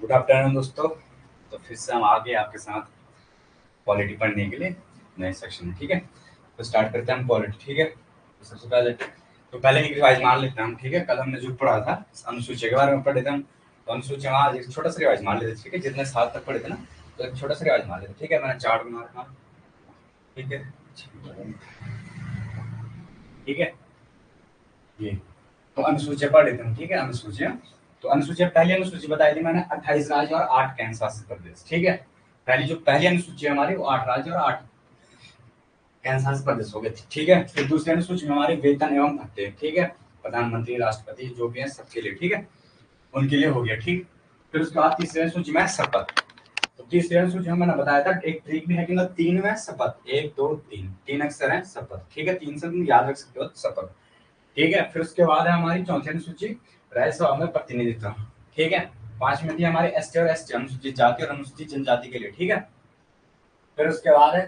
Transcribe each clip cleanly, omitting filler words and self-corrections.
Good afternoon दोस्तों। तो फिर से हम आ गए आपके साथ पॉलिटी पढ़ने के लिए नए सेक्शन में। ठीक है, तो स्टार्ट करते हैं हम पॉलिटी। ठीक है, तो सबसे पहले एक रिवाइज मान लेते हैं हम। ठीक है, कल हमने जो पढ़ा था अनुसूची के बारे में पढ़े थे हम। तो अनुसूची में आज एक छोटा सा रिवाइज मान लेते। ठीक है, जितने साल तक पढ़े थे ना, तो एक छोटा सा रिवाइज मान लेते। ठीक है, मैंने चार्ट बना रखा। ठीक है, ठीक है, ये तो अनुसूचियां पढ़ लेते हैं। ठीक है, अनुसूचियां। तो अनुसूचियां, पहली अनुसूची बताई थी मैंने 28 राज्य और 8 केंद्र शासित प्रदेश। ठीक है, पहली अनुसूची है हमारी वो 8 राज्य और 8 केंद्र शासित प्रदेश हो गए थे। ठीक है, फिर दूसरी अनुसूची में हमारे वेतन एवं भत्ते। ठीक है, प्रधानमंत्री, राष्ट्रपति जो भी है सबके लिए। ठीक है, उनके लिए हो गया। ठीक, फिर उसके बाद तीसरी अनुसूची में शपथ। तो तीसरी अनुसूची में मैंने बताया था एक ट्रिक भी है कि मतलब 3 में शपथ, 1 2 3 3 अक्षर है शपथ। ठीक है, 3 से तुम याद रख सकते हो शपथ। ठीक है, फिर उसके बाद है हमारी चौथी अनुसूची राज्यसभा में प्रतिनिधित्व। ठीक है, पांचवी थी हमारी एसटी और एसटी अनुसूचित जाति और अनुसूचित जनजाति के लिए। ठीक है, फिर उसके बाद है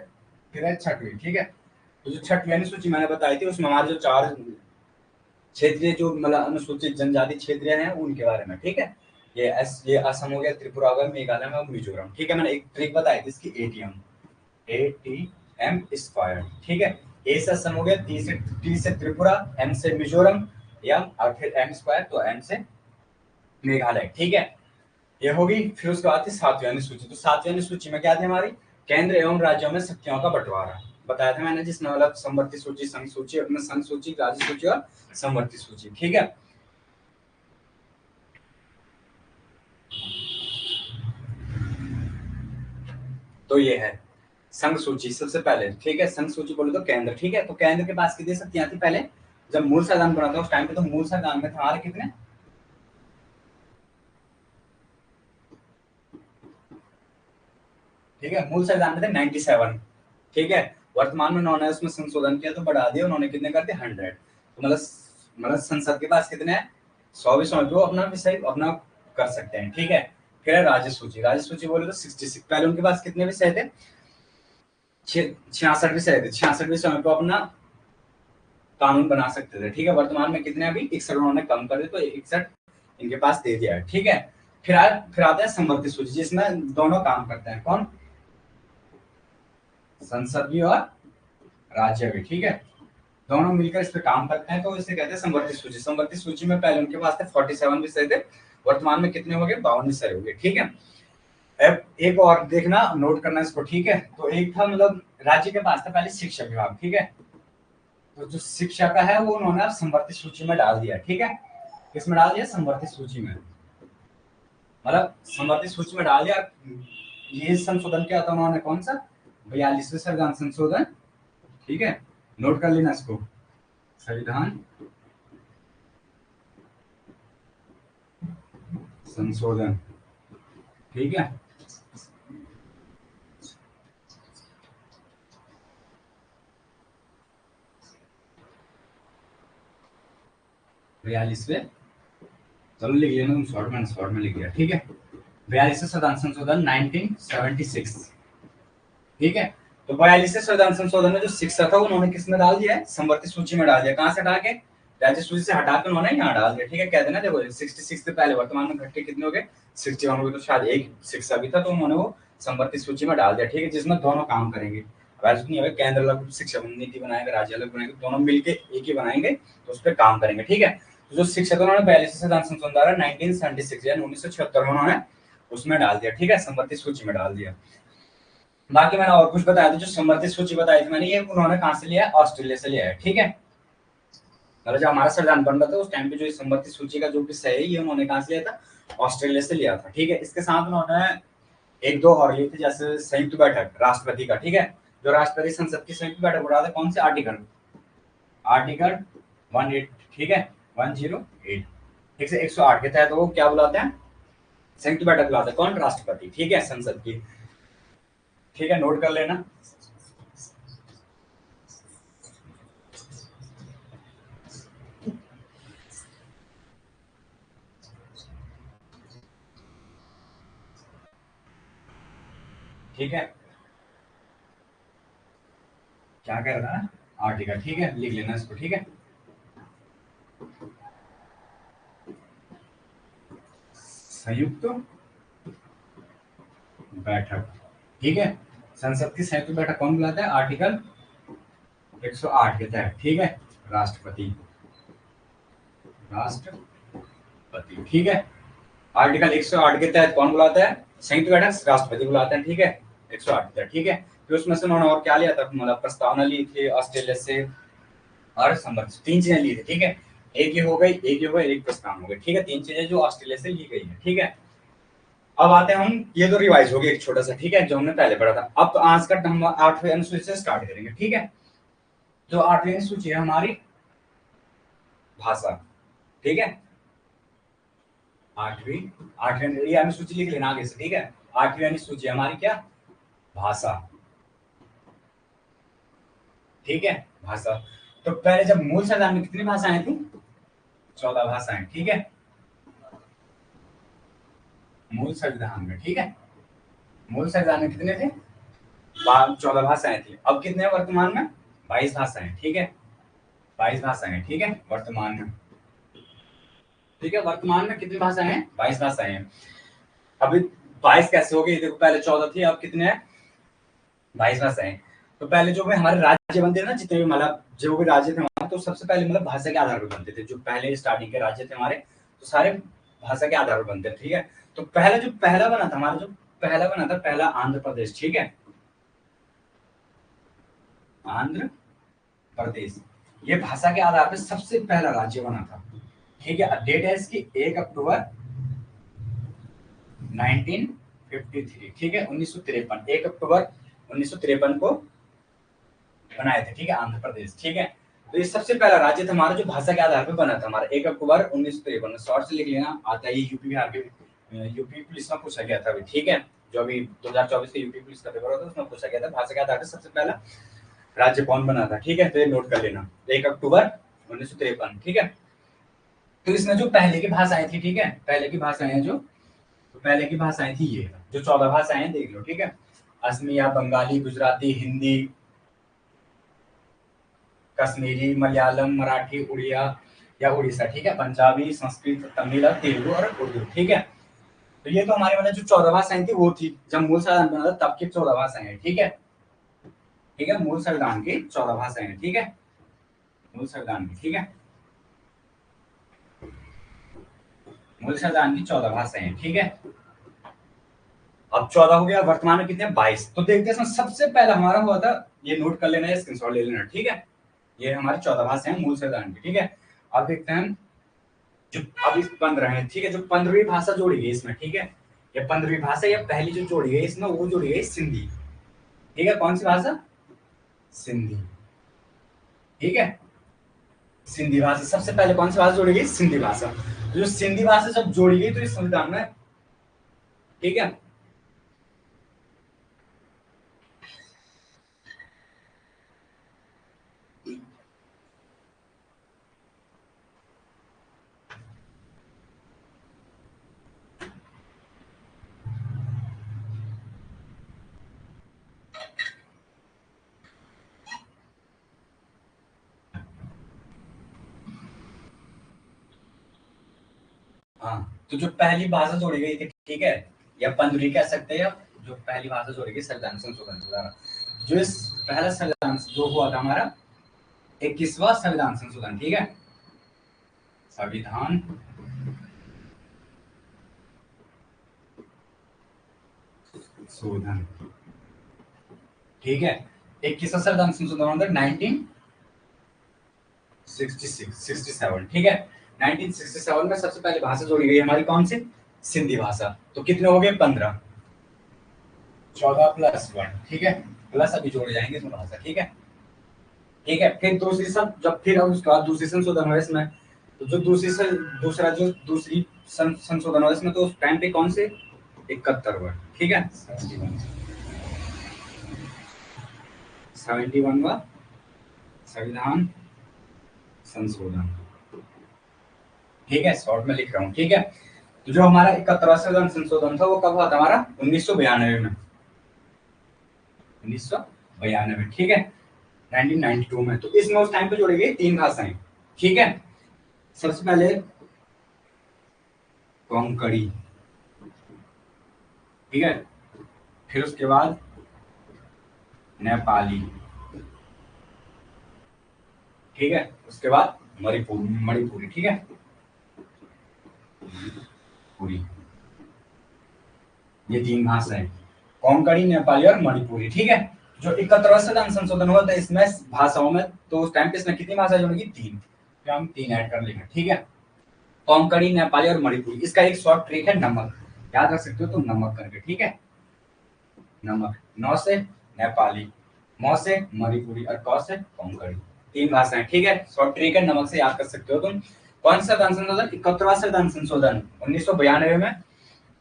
फिर है छठवीं। ठीक है, तो जो छठवीं अनुसूची मैंने बताई थी उसमें हमारे जो 4 क्षेत्रीय जो मतलब अनुसूचित जनजाति क्षेत्रीय हैं उनके बारे में। ठीक है, ये असम हो गया, त्रिपुरा हो गया, मेघालय में, मिजोरम। ठीक है, मैंने एक ट्रिक बताई थी इसकी, एटीएम स्क्वायर। ठीक है, ए से असम हो गया, टी से त्रिपुरा, एम से मिजोरम, या और फिर एम स्क्वायर तो एम से मेघालय। ठीक है, ये होगी। फिर उसके बाद थी सातवीं अनुसूची। तो सातवीं अनुसूची में क्या थी हमारी, केंद्र एवं राज्यों में शक्तियों का बंटवारा बताया था मैंने, जिसमें मतलब संवर्ती सूची, संघ सूची, अपने संघ सूची, राज्य सूची और संवर्ती सूची। ठीक है, तो ये है संघ सूची सबसे पहले। ठीक है, संघ सूची बोले तो केंद्र। ठीक है, तो केंद्र के पास कितनी शक्तियां थी पहले, जब मूल संविधान बना था उस टाइम पे, तो मूल संविधान में हमारे कितने, ठीक है, मूल संविधान में थे 97। ठीक है, वर्तमान में उन्होंने उसमें संशोधन किया तो बढ़ा दिया उन्होंने, कितने कर दिए 100। तो मतलब संसद के पास कितने हैं, 100 जो अपना विषय अपना कर सकते हैं। ठीक है, फिर है राज्य सूची। राज्य सूची बोले तो 66। पहले उनके पास कितने विषय थे, 66 विषय थे। 66 विषयों को अपना कानून बना सकते थे। ठीक है, वर्तमान में कितने अभी 61 उन्होंने कम कर दिए, तो 61 इनके पास दे दिया है। ठीक है, फिर आते हैं संवर्ती सूची, जिसमें दोनों काम करते हैं। कौन, संसद भी और राज्य भी। ठीक है, दोनों मिलकर इस पे काम करते हैं, तो इसे कहते हैं संवर्ती सूची। संवर्ती सूची में पहले उनके पास थे 47 विषय थे, वर्तमान में कितने हो गए, 52 विषय हो गए। ठीक है, अब एक और देखना, नोट करना इसको। ठीक है, तो एक था मतलब राज्य के पास था पहले शिक्षा विभाग। ठीक है, तो जो शिक्षा का है वो उन्होंने संवर्ती सूची में डाल दिया। ठीक है, किसमें डाल दिया, संवर्ती सूची में, मतलब संवर्ती सूची में डाल दिया। ये संशोधन क्या था उन्होंने, कौन सा, 42वें संविधान संशोधन। ठीक है, नोट कर लेना इसको, संविधान संशोधन। ठीक है, 42वें, चलो लिख लेना तुम, शॉर्ट में लिख दिया। ठीक है, 42वें संविधान संशोधन 1976। ठीक है, तो 42वें संविधान संशोधन में जो शिक्षा था उन्होंने किसमें डाल दिया है, संवर्ती सूची में डाल दिया। कहां से हटा के, राज्य सूची से हटा के उन्होंने यहाँ डाल दिया। ठीक है, कहते ना देखो 66 से पहले वर्तमान में घटके कितने हो गए, 61 हो गए, तो शायद एक शिक्षा भी था तो उन्होंने वो संवर्ती सूची में डाल दिया। ठीक है, जिसमें दोनों काम करेंगे। वैसे नहीं है केंद्र अलग शिक्षा नीति बनाएगा, राज्य अलग बनाएंगे, दोनों मिलके एक ही बनाएंगे तो उस पर काम करेंगे। ठीक है, तो जो शिक्षा था उन्होंने 42 संविधान संशोधन द्वारा 1976 यानी 1976 में उन्होंने उसमें डाल दिया। ठीक है, संवर्ती सूची में डाल दिया। बाकी मैंने और कुछ बताया था, जो समवर्ती सूची बताई थी मैंने, ये उन्होंने कहां से लिया, ऑस्ट्रेलिया से लिया है। ठीक है, मतलब जब हमारा संविधान बन रहा था उस टाइम पे जो समवर्ती सूची का जो विषय है ये उन्होंने कहां से लिया था, ऑस्ट्रेलिया से लिया था। ठीक है, इसके साथ उन्होंने एक दो और लिए थे, जैसे संयुक्त बैठक राष्ट्रपति का। ठीक है, जो राष्ट्रपति संसद की संयुक्त बैठक बुलाते कौन से, आर्टिकल आर्टिकल 108। ठीक है, 108, ठीक से 108 के तहत वो क्या बुलाते हैं, संयुक्त बैठक बुलाते हैं, कौन, राष्ट्रपति। ठीक है, संसद की। ठीक है, नोट कर लेना। ठीक है, क्या कह रहा है, आर्टिकल। ठीक है, लिख लेना इसको। ठीक है, संयुक्त बैठक, ठीक है। संसद की संयुक्त बैठक कौन बुलाता है? आर्टिकल 108 के तहत, ठीक है, राष्ट्रपति, राष्ट्रपति, ठीक है। आर्टिकल 108 के तहत कौन बुलाता है? संयुक्त बैठक राष्ट्रपति बुलाते हैं, ठीक है, 108 के तहत, ठीक है। फिर उसमें से उन्होंने और क्या लिया था? मतलब प्रस्तावना ली थी ऑस्ट्रेलिया से और संबंध, 3 चीजें ली थी, ठीक है। एक ये हो गई, एक ये हो गई, एक प्रस्तावना हो गई, ठीक है। 3 चीजें जो ऑस्ट्रेलिया से ली गई है, ठीक है। अब आते हैं हम, ये तो रिवाइज हो गया एक छोटा सा, ठीक है, जो हमने पहले पढ़ा था। अब तो आज का हम 8वें अनुसूची से स्टार्ट करेंगे, ठीक है। जो 8वीं अनुसूची है हमारी भाषा, ठीक है। 8वीं 8वीं ये अनुसूची लिख लेना आगे से, ठीक है। 8वीं अनुसूची हमारी क्या? भाषा, ठीक है, भाषा। तो पहले जब मूल संविधान में कितनी भाषाएं थी? 14 भाषाएं, ठीक है, मूल संविधान में, ठीक है। मूल संविधान में कितने थे? 14 भाषाएं थी। अब कितने हैं वर्तमान में? 22 भाषाएं, ठीक है, 22 भाषाएं, ठीक है, वर्तमान में, ठीक है। वर्तमान में कितनी भाषाएं हैं? 22 भाषाएं हैं। अभी 22 कैसे हो गई? देखो, पहले 14 थी, अब कितने हैं? 22 भाषाएं। तो पहले जो भी हमारे राज्य बनते थे ना, जितने भी मतलब जो भी राज्य थे हमारे, तो सबसे पहले मतलब भाषा के आधार पर बनते थे। जो पहले स्टार्टिंग के राज्य थे हमारे, तो सारे भाषा के आधार पर बनते थे, ठीक है। तो पहला जो पहला बना था हमारा, जो पहला बना था, पहला आंध्र प्रदेश, ठीक है, आंध्र प्रदेश। ये भाषा के आधार पर सबसे पहला राज्य बना था, ठीक है। डेट है इसकी 1 अक्टूबर 1953, ठीक है, 1953, 1 अक्टूबर 1953 को बनाए थे, ठीक है, आंध्र प्रदेश, ठीक है। तो ये सबसे पहला राज्य था हमारा जो भाषा के आधार पर बना था हमारा, 1 अक्टूबर 1953। शॉर्ट से लिख लेना, आता है ये यूपी बिहार के यूपी पुलिस में पूछा गया था अभी, ठीक है। जो अभी 2024 के यूपी पुलिस का पेपर होता है उसमें पूछा गया था भाषा के आधार पर सबसे पहला राज्य कौन बना था, ठीक है। तो ये नोट कर लेना, 1 अक्टूबर 1953, ठीक है। तो इसमें जो पहले की भाषाएं थी, ठीक है, पहले की भाषाएं जो, तो पहले की भाषाएं थी ये जो 14 भाषाएं देख लो, ठीक है। असमिया, बंगाली, गुजराती, हिंदी, कश्मीरी, मलयालम, मराठी, उड़िया या उड़ीसा, ठीक है, पंजाबी, संस्कृत, तमिल और तेलुगु और उर्दू, ठीक है। तो ये तो हमारे मतलब जो 14 भाषाएं थी वो थी जब मूल संविधान बना था तब की 14 भाषाएं हैं, ठीक है, ठीक है। मूल संविधान की 14 भाषाएं हैं, ठीक है, मूल संविधान की, ठीक है, मूल संविधान की 14 भाषाएं हैं, ठीक है। अब 14 हो गया, वर्तमान में कितने? 22। तो देखते हैं सबसे पहला हमारा हुआ था, ये नोट कर लेना है, स्क्रीनशॉट ले लेना, ठीक है। ये हमारी 14 भाषाएं मूल संविधान की, ठीक है। अब देखते हैं जो अभी बन रहे हैं, ठीक है, जो 15वीं भाषा जोड़ी गई इसमें, ठीक है। ये 15वीं भाषा या पहली जो जोड़ी गई इसमें, वो जोड़ी गई सिंधी, ठीक है। कौन सी भाषा? सिंधी, ठीक है, सिंधी भाषा। सबसे पहले कौन सी भाषा जोड़ी गई? सिंधी भाषा। तो जो सिंधी भाषा जब जोड़ी गई तो इस संविधान में, ठीक है, हाँ। तो जो पहली भाषा जोड़ी गई थी, ठीक है, या 15वीं कह सकते हैं, जो पहली भाषा जोड़ी गई संविधान संशोधन के द्वारा, जो इस पहला संविधान जो हुआ था हमारा 21वां संविधान संशोधन, ठीक है, संविधान शोधन, ठीक है। 21वां संविधान संशोधन अंदर 1967, ठीक है। 1967 में सबसे पहले भाषा जोड़ी गई हमारी कौन सी? सिंधी भाषा। तो कितने हो गए? 15, 14 प्लस 1, ठीक है, प्लस अभी जोड़े जाएंगे इसमें भाषा, ठीक है, ठीक है। फिर दूसरी सब जब फिर अब उसके बाद दूसरी संशोधन हुआ इसमें, तो जो दूसरा जो दूसरी संशोधन हुआ इसमें, तो उस टाइम पे कौन से? 71 हुआ, ठीक है, 71वां संविधान संशोधन, ठीक है, शॉर्ट में लिख रहा हूँ, ठीक है। तो जो हमारा 71वां संविधान संशोधन था वो कब हुआ था हमारा? 1992 में, 1992, ठीक है, 1992 में। तो इसमें उस टाइम पे जोड़ी गई 3 भाषाएं, ठीक है। सबसे पहले कोंकणी, ठीक है, फिर उसके बाद नेपाली, ठीक है, उसके बाद मणिपुरी, ठीक है, पूरी, ये 3 भाषाएं, कोंकणी, नेपाली और मणिपुरी, ठीक है। जो 71वां संविधान संशोधन हुआ था इसमें भाषाओं में, तो उस टाइम पे इसमें कितनी भाषा जुड़ेगी? 3, तो हम 3 ऐड कर लेंगे, ठीक है। कोंकणी, नेपाली और मणिपुरी। इसका एक शॉर्ट ट्रिक है नमक, याद रख सकते हो तो नमक करके, ठीक है। नमक, नौ से नेपाली, मौ से मणिपुरी और कौ से कोंकणी, 3 भाषाएं, ठीक है। शॉर्ट ट्रिक है, नमक से याद कर सकते हो तुम। कौन सा संविधान संशोधन? 71वां संविधान संशोधन 1992 में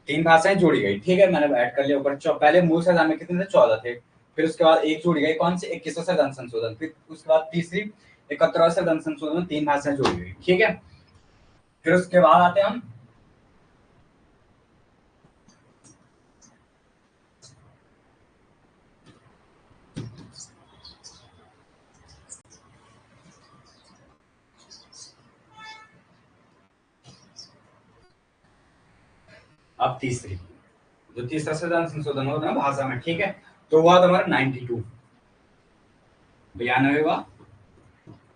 3 भाषाएं जोड़ी गई, ठीक है, मैंने ऐड कर लिया ऊपर। पहले मूल संविधान में कितने थे? 14 थे, फिर उसके बाद एक जोड़ी गई, कौन सी? 21वां संविधान संशोधन, फिर उसके बाद तीसरी 71वां संविधान संशोधन में 3 भाषाएं जोड़ी गई, ठीक है। फिर उसके बाद आते हैं हम अब तीसरी, जो तीसरा संविधान संशोधन होता है भाषा में, ठीक है, तो हुआ हमारा 92, 92वां,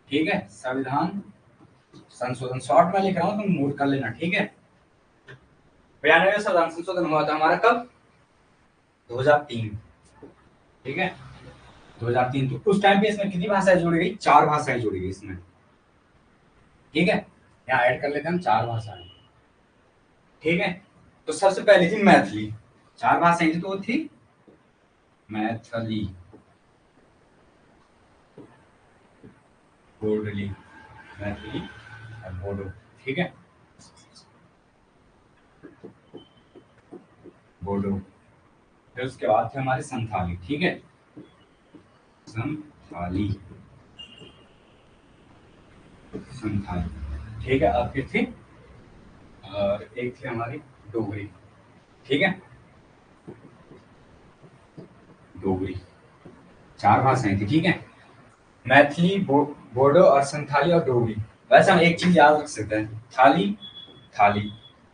ठीक है, संविधान संशोधन। शॉर्ट में लिख रहा हूं, तुम नोट कर लेना, ठीक है। 92वां संविधान संशोधन हुआ था हमारा कब? 2003, ठीक है, 2003। तो उस टाइम पे इसमें कितनी भाषाएं जोड़ी गई? 4 भाषाएं जोड़ी गई इसमें, ठीक है। यहाँ ऐड कर लेते हैं हम 4 भाषाएं, ठीक है। तो सबसे पहली थी मैथिली, 4 भाषाएं थी, तो वो थी मैथिली, बोडली, मैथिली और बोडो, ठीक है, बोडो। फिर उसके बाद थे हमारे संथाली, ठीक है, संथाली, संथाली, ठीक है। अब फिर थी और एक थी हमारी डोगरी, ठीक है, डोगरी, 4 भाषाएं थी, ठीक है। मैथिली, बोडो और संथाली और डोगरी। वैसे हम एक चीज याद रख सकते हैं, थाली, थाली,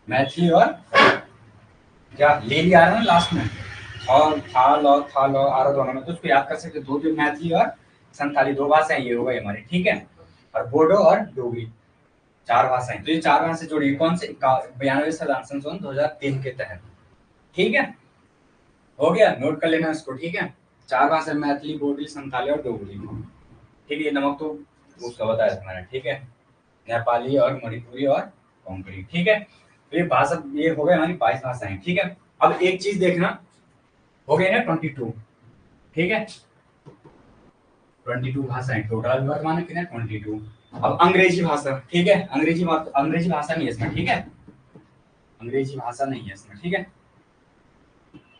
मैथिली और क्या लेली आ रहा है ना लास्ट में, थाल और थाल और आ रहा दोनों में, तो उसको याद कर सकते हैं। दो जो मैथिली और संथाली 2 भाषाएं ये हो गई हमारी, ठीक है। और बोडो और डोगरी 4 भाषाएं, तो ये 4 भाषाएं जोड़ी कौन से? 92वें संविधान संशोधन 2003 के तहत, ठीक है। हो गया, नोट कर लेना इसको, ठीक है। 4 भाषा, मैथिली, बोडो, संथाली और डोगरी, ठीक है। ये नमक तो उसका बताया था मैंने, ठीक है। नेपाली और मणिपुरी और कोंकणी, ठीक है। तो ये भाषा, ये हो गए हमारी 22 भाषाएं, ठीक है। अब एक चीज देखना, हो गए ना 22, ठीक है, 22 भाषाएं टोटल वर्तमान में कितने? 22। अब अंग्रेजी भाषा, ठीक है, अंग्रेजी भाषा नहीं है इसमें, ठीक है, अंग्रेजी भाषा नहीं है इसमें, ठीक है,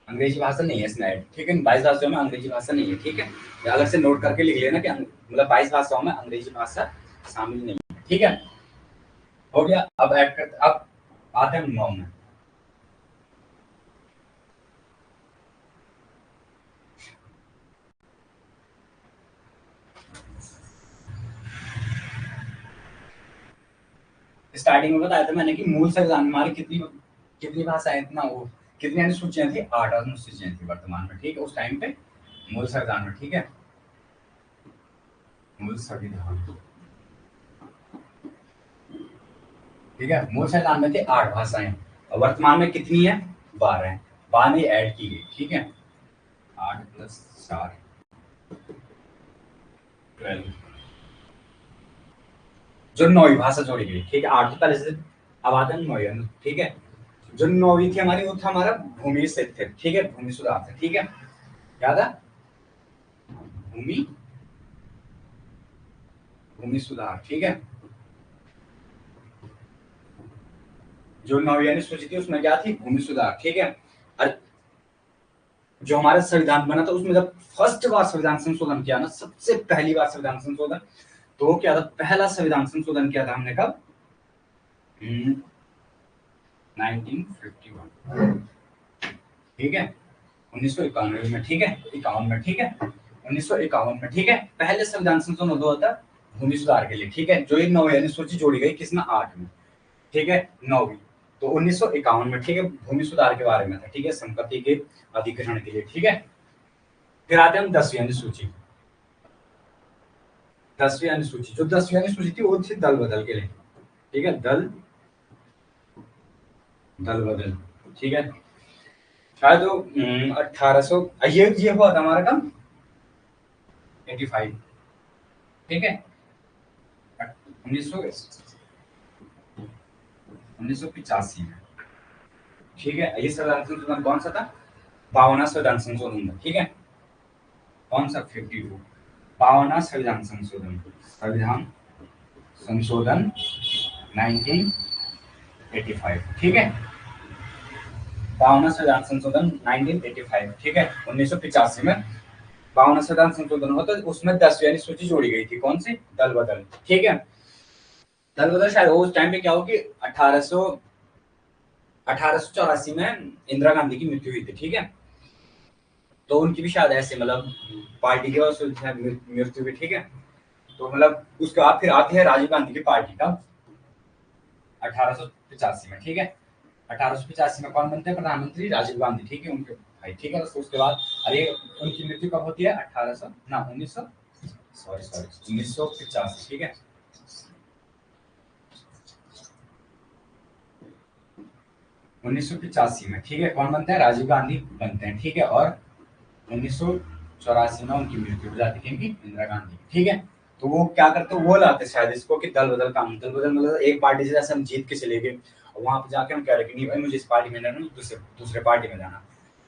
अंग्रेजी भाषा नहीं है इसमें ऐड, ठीक है। 22 भाषाओं में अंग्रेजी भाषा नहीं है, ठीक है। ये अलग से नोट करके लिख लेना कि मतलब 22 भाषाओं में अंग्रेजी भाषा शामिल नहीं है, ठीक है। हो गया। अब ऐड करते, अब आते हैं 9 में। स्टार्टिंग में बताया था मैंने कि मूल संविधान में हमारी कितनी कितनी भाषाएं, इतना वो कितनी अनुसूचियां थी? 8 अनुसूचियां थी वर्तमान में, ठीक है, उस टाइम पे मूल संविधान में, ठीक है, मूल संविधान, ठीक है, मूल संविधान में थे 8 भाषाएं और वर्तमान में कितनी है? 12 है, 12 ऐड की गई, ठीक है, 8 + 4 12, जो 9वीं भाषा जोड़ी गई, ठीक है। 8 पहले से, अब आते हैं 9वीं, ठीक है। जो 9वीं थी हमारी, वो था हमारा भूमि से थे, ठीक है, भूमि सुधार थे, ठीक है, याद है, भूमि, भूमि सुधार, ठीक है। जो 9वीं अनुसूची थी उसमें क्या थी? भूमि सुधार, ठीक है। और जो हमारा संविधान बना था उसमें जब फर्स्ट बार संविधान संशोधन किया ना, सबसे पहली बार संविधान संशोधन, तो वो क्या था? पहला संविधान संशोधन किया था हमने कब? 1951, ठीक है, 1991 में, ठीक है, 51 में, ठीक है, 1951 में, ठीक है, पहले संविधान संशोधन हुआ था भूमि सुधार के लिए, ठीक है। जो ये 9वीं अनुसूची जोड़ी गई किसमें? 8 में, ठीक है, 9वीं, तो 1951 में, ठीक है, भूमि सुधार के बारे में था, ठीक है, संपत्ति के अधिग्रहण के लिए, ठीक है। फिर आते हैं हम 10वीं अनुसूची। 10वीं अनुसूची, जो 10वीं अनुसूची थी वो थी दल बदल के लिए, ठीक है, दल बदल, ठीक है। शायद वो 1800, ये हुआ था हमारा कम 85, ठीक है, 1985 में, ठीक है। ये संविधान संशोधन कौन सा था? 52वां संविधान संशोधन था, ठीक है। कौन सा? 52, 52वां संविधान संशोधन, संविधान संशोधन 1985, ठीक है। 52वां संविधान संशोधन 1985, ठीक है, 1985 में 52वां संविधान संशोधन हुआ, तो उसमें 10वीं अनुसूची जोड़ी गई थी, कौन सी? दल बदल, ठीक है। दल बदल शायद उस टाइम पे क्या हो कि 1884 में इंदिरा गांधी की मृत्यु हुई थी, ठीक है। तो उनकी भी शायद ऐसे मतलब पार्टी की वजह से मृत्यु हुई, ठीक है। तो मतलब उसके बाद फिर आती है राजीव गांधी की पार्टी का 1885 में, ठीक है। 1885 में कौन बनते हैं प्रधानमंत्री? राजीव गांधी, ठीक है, उनके भाई, ठीक है। तो उसके बाद अरे उनकी मृत्यु कब होती है? 1800 ना 1900 सॉरी सॉरी 1985, ठीक है। 1985 में, ठीक है, कौन बनते हैं? राजीव गांधी बनते हैं, ठीक है। और 1984 में उनकी मृत्यु हो जाती है, इंदिरा गांधी, ठीक है। तो वो क्या करते, वो लाते शायद इसको कि दल बदल कानून। दल बदल मतलब एक पार्टी से जैसे हम जीत के चले गए और वहां पे जाके हम कह रहे कि नहीं भाई मुझे इस पार्टी में जाना, दूसरे पार्टी में जाना।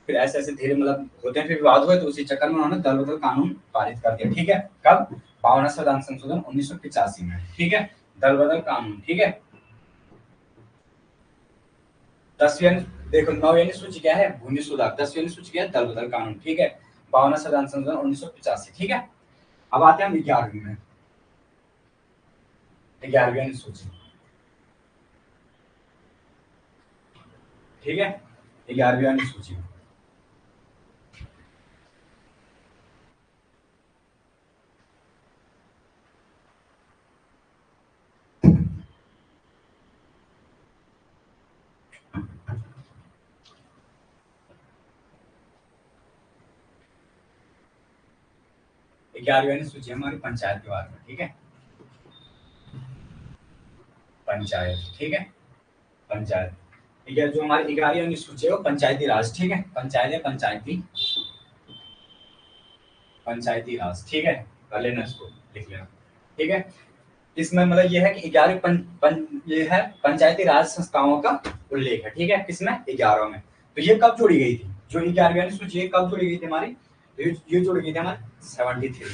फिर ऐसे ऐसे धीरे मतलब होते हैं, फिर विवाद हुए, तो उसी चक्कर में उन्होंने दल बदल कानून पारित कर दिया, ठीक है। कब? 52वां संविधान संशोधन 1985 में, ठीक है, दल बदल कानून, ठीक है। 10वीं देखो 9वीं अनुसूची क्या है? भूमि सुधार। 10वीं अनुसूची क्या है? दल बदल कानून, ठीक है। 52वां संविधान संशोधन 1985, ठीक है। अब आते हैं हम 11वीं में, 11वीं अनुसूची, ठीक है, 11वीं अनुसूची। ग्यारहवीं अनुसूची हमारी पंचायत के बारे में, ठीक है, पंचायत, ठीक है, पंचायत। ठीक है, जो हमारी 11वीं अनुसूची है वो पंचायती राज, ठीक है, पंचायत है, पंचायती राज, ठीक है, कर लेना, इसको लिख लेना, ठीक है। इसमें मतलब ये है कि 11वीं ये है पंचायती राज संस्थाओं का उल्लेख है, ठीक है, किसमें? 11 में। तो ये कब जोड़ी गई थी? जो 11वीं अनुसूची है कब जोड़ी गई थी हमारी? तो ये जोड़ी गई थी हमारी 73,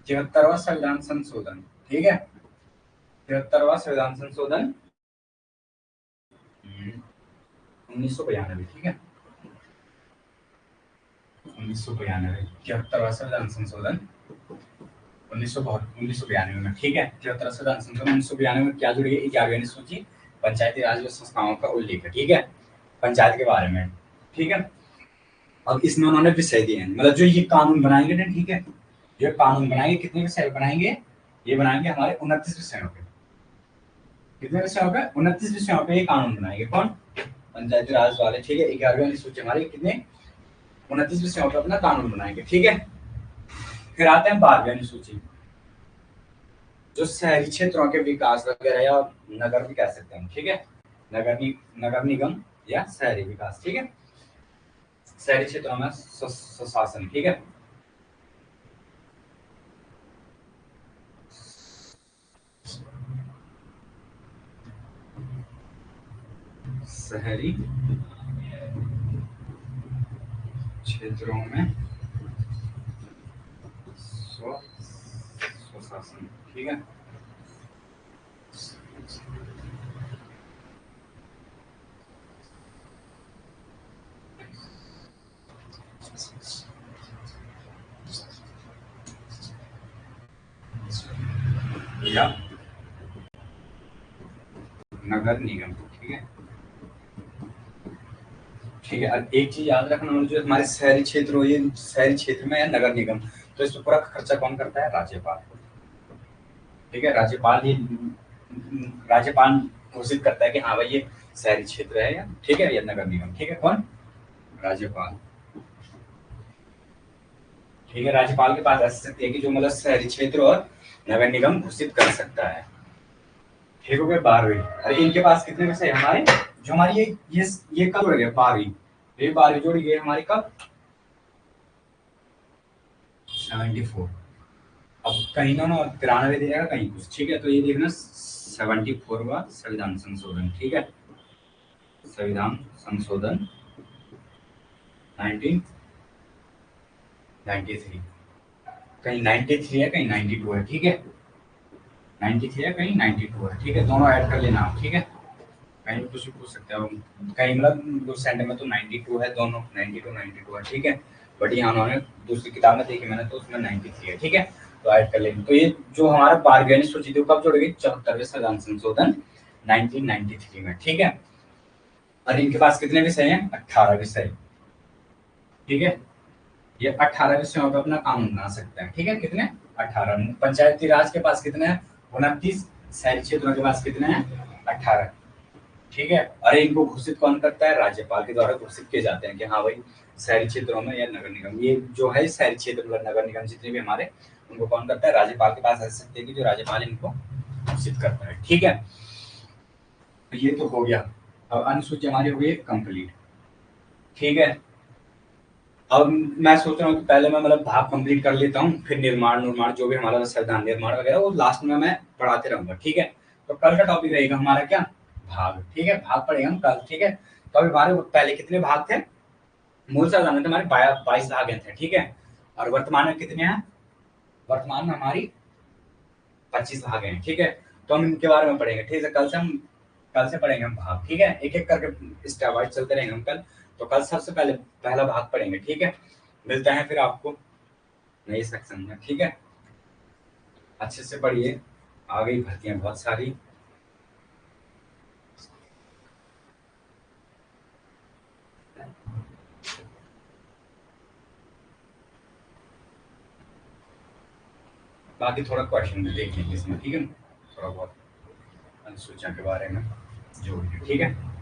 73वां संविधान संशोधन, ठीक है, 73वां संविधान संशोधन 1992, ठीक है, 1992, 73वां संविधान संशोधन 1992 में, ठीक है। 73वां संविधान संशोधन 1992 में क्या जुड़ी है? 11वीं अनुसूची पंचायती राज संस्थाओं का उल्लेख है, ठीक है, पंचायत के बारे में, ठीक है। अब इसमें उन्होंने विषय दिए हैं, मतलब जो ये कानून बनाएंगे ना, ठीक है, जो कानून बनाएंगे कितने विषय बनाएंगे? ये बनाएंगे हमारे 29 विषयों पे। कितने विषयों पे? 29 विषयों पे ये कानून बनाएंगे, कौन? पंचायती राज वाले, ठीक है। 11वीं अनुसूची हमारी कितने? 29 विषयों पे अपना कानून बनाएंगे, ठीक है। फिर आते हैं 12वीं अनुसूची, जो शहरी क्षेत्रों के विकास वगैरह या नगर भी कह सकते हैं, ठीक है, नगर निगम या शहरी विकास, ठीक है, शहरी क्षेत्रों में सुशासन, ठीक है। शहरी क्षेत्रों में सुशासन, ठीक है। या नगर निगम, ठीक है, ठीक है। अब एक चीज याद रखना, जो हमारे शहरी क्षेत्र हो, ये शहरी क्षेत्र में या नगर निगम, तो इस पर पूरा खर्चा कौन करता है? राज्यपाल, ठीक है, राज्यपाल घोषित करता है कि हाँ भाई ये शहरी क्षेत्र है या ठीक है, या नगर निगम। ठीक है, कौन? राज्यपाल। ठीक है, राज्यपाल के पास ऐसी शक्ति है कि जो मतलब शहरी क्षेत्र और नगर निगम घोषित कर सकता है। ठीक हो गया 12वीं। अरे इनके पास कितने विषय हमारे, जो हमारी ये कब जुड़ गए 12वीं, ये 12वीं जुड़ गई हमारी कब 74। अब कहीं ना 93 दे जाएगा कहीं कुछ। ठीक है, तो ये देखना 74वां संविधान संशोधन। ठीक है, संविधान संशोधन 1993, कहीं 93 है कहीं 92 है। ठीक है, 93 है कहीं 92 है। ठीक है, दोनों ऐड कर लेना आप। ठीक है, कहीं कुछ भी पूछ सकते हो, कहीं मतलब दो सेंटर में तो 92 है, दोनों 92 है। ठीक है, बट यहाँ उन्होंने दूसरी किताब में देखी मैंने तो उसमें 93 है। ठीक है, तो ऐड कर लेंगे। तो ये जो हमारा बारहवीं सूची थी कब जोड़ गई 74वें संविधान संशोधन 1993 में। ठीक है, और इनके पास कितने विषय हैं 18 विषय। ठीक है, ये 18 विषयों पर अपना कानून बना सकते हैं। ठीक है, कितने 18। पंचायती राज के पास कितने हैं 29, शहरी क्षेत्रों के पास कितने हैं 18। ठीक है, अरे इनको घोषित कौन करता है, राज्यपाल के द्वारा घोषित किए जाते हैं कि हाँ भाई शहरी क्षेत्रों में या नगर निगम, ये जो है शहरी क्षेत्र मतलब नगर निगम जितने भी हमारे, उनको कौन करता है, राज्यपाल के पास ऐसी शक्ति है कि जो राज्यपाल इनको घोषित करता है। ठीक है, तो ये तो हो गया। अब अनुसूची हमारी हो गई कंप्लीट। ठीक है, अब मैं सोच रहा हूँ कि पहले मैं मतलब भाग कंप्लीट कर लेता हूँ, फिर निर्माण जो भी हमारा संविधान निर्माण वगैरह वो लास्ट में मैं पढ़ाते रहूंगा। ठीक है, तो कल का टॉपिक रहेगा हमारा क्या, भाग। ठीक है, भाग पढ़ेंगे हम कल। ठीक है, तो अभी हमारे पहले कितने भाग थे, मूल संविधान में तो हमारे 22 भाग थे। ठीक है, और वर्तमान में कितने हैं, वर्तमान में हमारी 25 भाग हैं। ठीक है, तो हम इनके बारे में पढ़ेंगे। ठीक है, कल से पढ़ेंगे हम भाग। ठीक है, एक एक करके स्टेप वाइज चलते रहेंगे हम कल। तो कल सबसे पहले पहला भाग पढ़ेंगे। ठीक है, मिलते हैं फिर आपको नई सेक्शन में। ठीक है, अच्छे से पढ़िए, आ गई भर्तियां बहुत सारी। बाकी थोड़ा क्वेश्चन देख लीजिए इसमें। ठीक है, थोड़ा बहुत अनुसूचियों के बारे में जो भी है। ठीक है।